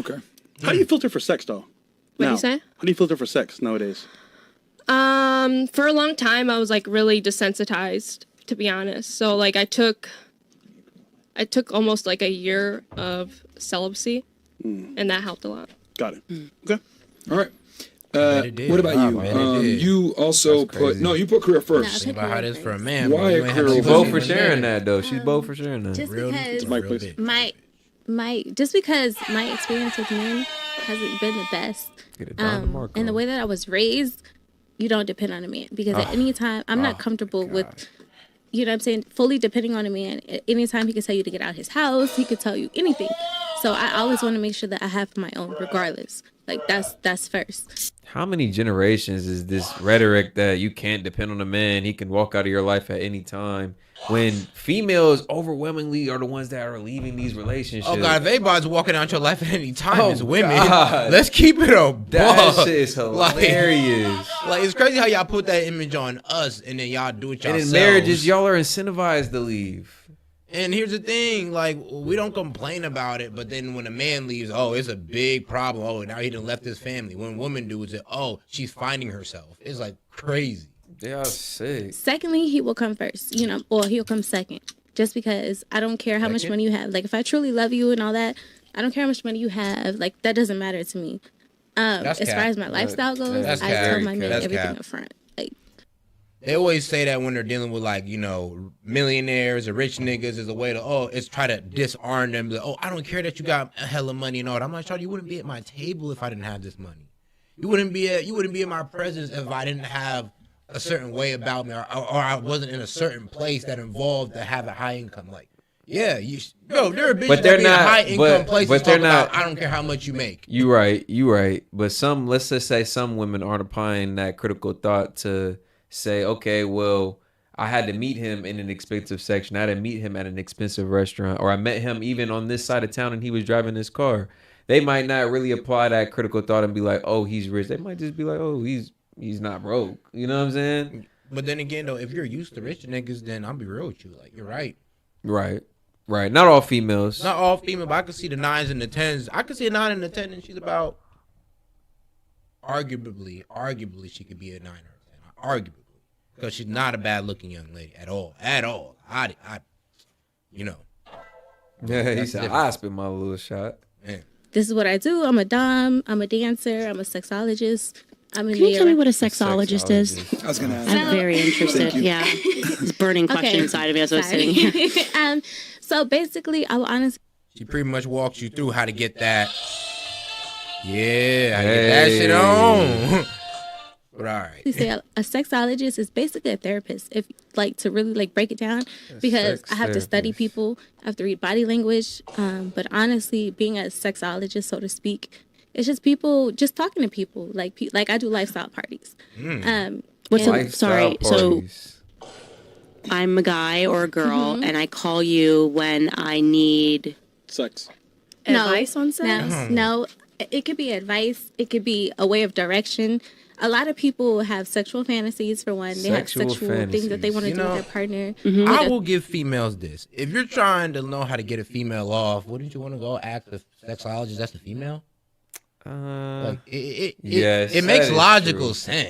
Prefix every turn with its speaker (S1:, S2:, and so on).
S1: Okay. How do you filter for sex, though?
S2: What do you say?
S1: How do you filter for sex nowadays?
S2: For a long time, I was like really desensitized, to be honest. So like I took almost like a year of celibacy, and that helped a lot.
S1: Got it. Okay.
S3: All right. What about you? You also you put career first.
S4: Think about how it is for a man.
S3: Why a career?
S5: She's both for sharing that though. She's both for sharing that.
S6: Just
S4: Real,
S6: because
S1: Mike, please.
S6: just because my experience with men hasn't been the best, and the way that I was raised, you don't depend on a man because at any time I'm not comfortable with, you know what I'm saying, fully depending on a man. At any time he could tell you to get out of his house, he could tell you anything. So I always want to make sure that I have my own regardless. Like that's first.
S5: How many generations is this rhetoric that you can't depend on a man? He can walk out of your life at any time. When females overwhelmingly are the ones that are leaving these relationships.
S4: Oh God, if anybody's walking out your life at any time, it's women. God. Let's keep it a buck.
S5: That shit is hilarious.
S4: Like it's crazy how y'all put that image on us and then y'all do it yourselves.
S5: And in marriages, y'all are incentivized to leave.
S4: And here's the thing, like, we don't complain about it, but then when a man leaves, oh, it's a big problem. Oh, now he done left his family. When women do, it's oh, she's finding herself. It's like crazy.
S5: They are sick.
S6: Secondly, he will come first, you know, or he'll come second. Just because I don't care how much money you have. Like, if I truly love you and all that, I don't care how much money you have. Like, that doesn't matter to me. As far as my lifestyle goes, I tell my man everything up front. Like,
S4: they always say that when they're dealing with, like, you know, millionaires or rich niggas is a way to, it's try to disarm them. Like, I don't care that you got a hella money and all that. I'm like, Charlie, you wouldn't be at my table if I didn't have this money. You wouldn't be in my presence if I didn't have a certain way about me or I wasn't in a certain place that involved to have a high income. Like, yeah, there are bitches
S5: but they're
S4: that
S5: not,
S4: be in high income places
S5: but they're not,
S4: about, I don't care how much you make.
S5: You right. But let's just say some women aren't applying that critical thought to say, okay, well, I had to meet him in an expensive section. I had to meet him at an expensive restaurant, or I met him even on this side of town and he was driving his car. They might not really apply that critical thought and be like, oh, he's rich. They might just be like, oh, he's not broke. You know what I'm saying?
S4: But then again, though, if you're used to rich niggas, then I'll be real with you. Like, you're right.
S5: Right. Not all females.
S4: Not all female, but I can see the 9s and the 10s. I can see a 9 and a 10, and she's about, arguably, she could be a 9 or a 10. Arguably. Because she's not a bad-looking young lady at all. I you know.
S5: Yeah, he said, I spit my little shot.
S4: Man.
S6: This is what I do. I'm a dom. I'm a dancer. I'm a sexologist.
S7: Can you tell me what a sexologist is?
S1: I was going to ask.
S7: I'm very interested. Yeah. This burning question inside of me as I was sitting here.
S6: So basically, I will honestly.
S4: She pretty much walks you through how to get that. Yeah, how to get that shit on. But all right.
S6: You say a sexologist is basically a therapist. If like to really like break it down, because I have to study people, I have to read body language. But honestly, being a sexologist, so to speak, it's just people just talking to people. Like I do lifestyle parties.
S7: Sorry. So I'm a guy or a girl, and I call you when I need
S1: sex.
S7: Advice on sex?
S6: No, it could be advice. It could be a way of direction. A lot of people have sexual fantasies, for one. They have sexual things that they want to do with their partner.
S4: I will give females this. If you're trying to know how to get a female off, wouldn't you want to go ask a sexologist that's a female? It makes logical sense.